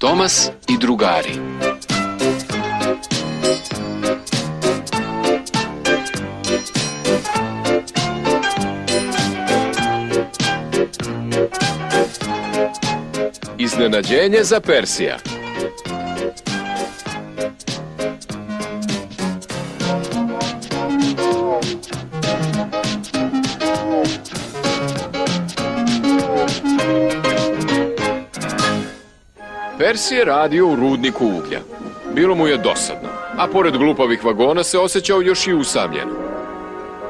Tomas i drugari. Iznenađenje za Persija. Persije je radio u rudniku uglja. Bilo mu je dosadno, a pored glupavih vagona se osjećao još i usamljeno.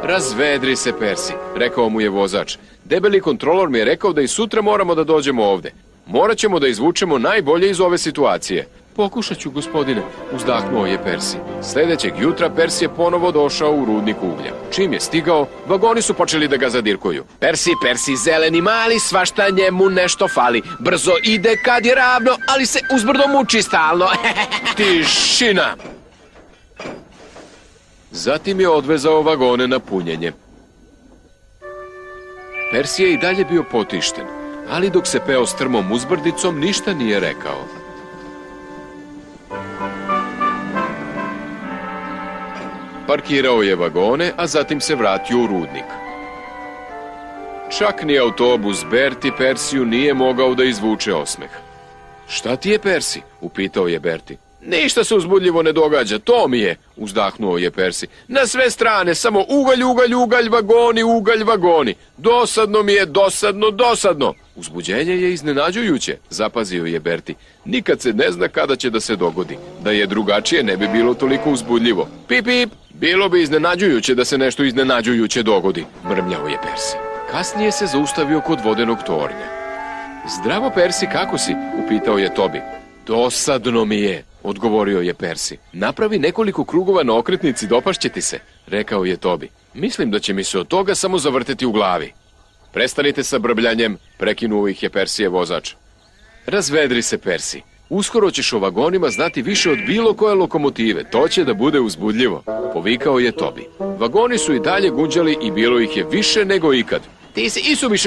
Razvedri se, Persi, rekao mu je vozač. Debeli kontrolor mi je rekao da i sutra moramo da dođemo ovde. Morat ćemo da izvučemo najbolje iz ove situacije. Pokušat ću, gospodine, uzdahnuo je Persi. Sljedećeg jutra Persi je ponovo došao u rudnik uglja. Čim je stigao, vagoni su počeli da ga zadirkuju. Persi, zeleni mali, svašta njemu nešto fali. Brzo ide kad je ravno, ali se uzbrdo muči stalno. Tišina! Zatim je odvezao vagone na punjenje. Persi je i dalje bio potišten, ali dok se peo strmom uzbrdicom, ništa nije rekao. Parkirao je vagone, a zatim se vratio u rudnik. Čak ni autobus Berti Persiju nije mogao da izvuče osmeh. Šta ti je, Persi? Upitao je Berti. Ništa se uzbudljivo ne događa, to mi je, uzdahnuo je Persi. Na sve strane, samo ugalj, vagoni. Dosadno mi je, dosadno. Uzbuđenje je iznenađujuće, zapazio je Berti. Nikad se ne zna kada će da se dogodi. Da je drugačije, ne bi bilo toliko uzbudljivo. Pip, pip, bilo bi iznenađujuće da se nešto iznenađujuće dogodi, mrmljao je Persi. Kasnije se zaustavio kod vodenog tornja. Zdravo, Persi, kako si? Upitao je Tobi. Dosadno mi je, odgovorio je Persi. Napravi nekoliko krugova na okretnici, dopašće ti se, rekao je Tobi. Mislim da će mi se od toga samo zavrteti u glavi. Prestanite sa brbljanjem, prekinuo ih je Persijev vozač. Razvedri se, Persi. Uskoro ćeš o vagonima znati više od bilo koje lokomotive. To će da bude uzbudljivo, povikao je Tobi. Vagoni su i dalje gunđali i bilo ih je više nego ikad. Ti si isuviše